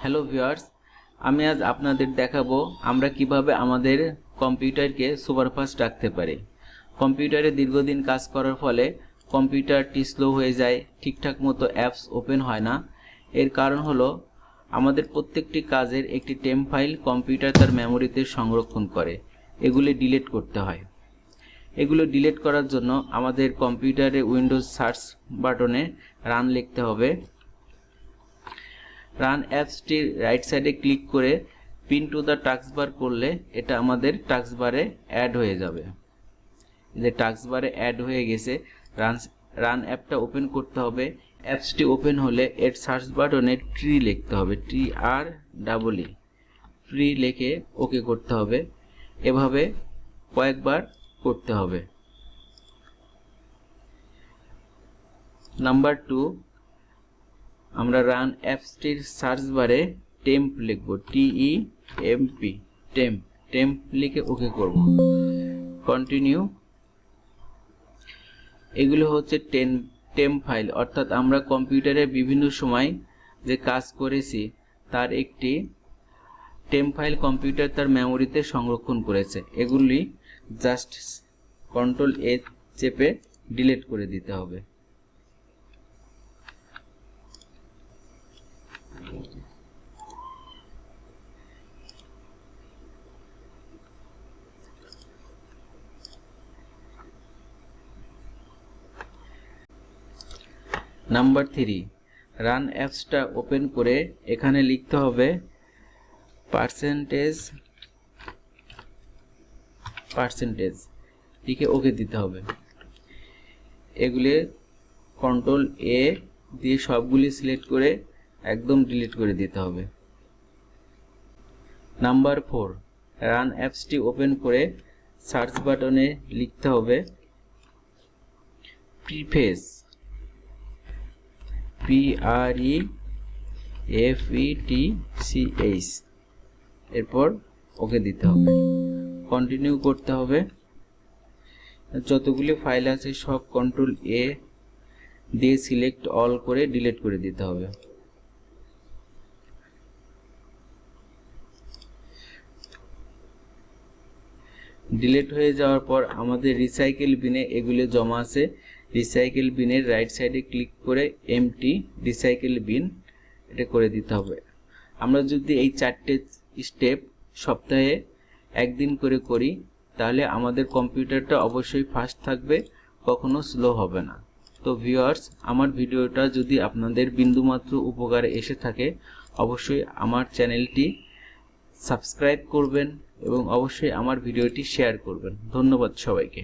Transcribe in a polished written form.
Hello viewers, আমি আজ আপনাদের দেখাবো আমরা কিভাবে আমাদের কম্পিউটারকে সুপারফাস্ট রাখতে পারি। কম্পিউটারে দীর্ঘদিন কাজ করার ফলে কম্পিউটারটি স্লো হয়ে যায়, ঠিকঠাক মতো অ্যাপস ওপেন হয় না। এর কারণ হলো আমাদের প্রত্যেকটি কাজের একটি টেম্প ফাইল কম্পিউটার তার মেমোরিতে সংরক্ষণ করে, এগুলি ডিলিট করতে হয়। এগুলো ডিলিট করার জন্য আমাদের কম্পিউটারে উইন্ডোজ সার্চ বাটনে রান লিখতে হবে। রান অ্যাপসটির রাইট সাইডে ক্লিক করে পিন টু দ্য টাস্কবার করলে এটা আমাদের টাস্কবারে অ্যাড হয়ে যাবে। যে টাস্কবারে অ্যাড হয়ে গেছে, রান অ্যাপটা ওপেন করতে হবে। অ্যাপসটি ওপেন হলে এর সার্চ বাটনে ট্রি লিখতে হবে, TREE ট্রি লিখে ওকে করতে হবে। এভাবে কয়েকবার করতে হবে। নাম্বার 2, আমরা রান অ্যাপসটির সার্চ বারে টেম্প লিখব, TEMP টেম্প লিখে ওকে করব। কন্টিনিউ। এগুলো হচ্ছে টেম্প ফাইল, অর্থাৎ আমরা কম্পিউটারে বিভিন্ন সময় যে কাজ করেছি তার একটি টেম্প ফাইল কম্পিউটার তার মেমোরিতে সংরক্ষণ করেছে। এগুলি জাস্ট Ctrl+A চেপে ডিলিট করে দিতে হবে। নাম্বার 3, রান অ্যাপসটা ওপেন করে এখানে লিখতে হবে পার্সেন্টেজ লিখে ওকে দিতে হবে। এগুলি Ctrl+A দিয়ে সবগুলি সিলেক্ট করে একদম ডিলিট করে দিতে হবে। নাম্বার 4, রান অ্যাপসটি ওপেন করে সার্চ বাটনে লিখতে হবে প্রিফেস, PREFETCH, এরপর ওকে দিতে হবে। কন্টিনিউ করতে হবে। যতগুলি ফাইল আছে সব Ctrl+A দিয়ে সিলেক্ট অল করে ডিলিট করে দিতে হবে। ডিলিট হয়ে যাওয়ার পর আমাদের রিসাইকেল বিনে এগুলো জমা আছে। রিসাইকেল বিনের রাইট সাইডে ক্লিক করে এমটি রিসাইকেল বিন এটা করে দিতে হবে। আমরা যদি এই 4টে স্টেপ সপ্তাহে একদিন করে করি তাহলে আমাদের কম্পিউটারটা অবশ্যই ফাস্ট থাকবে, কখনো স্লো হবে না। তো ভিউয়ার্স, আমার ভিডিওটা যদি আপনাদের বিন্দুমাত্র উপকারে এসে থাকে অবশ্যই আমার চ্যানেলটি সাবস্ক্রাইব করবেন এবং অবশ্যই আমার ভিডিওটি শেয়ার করবেন। ধন্যবাদ সবাইকে।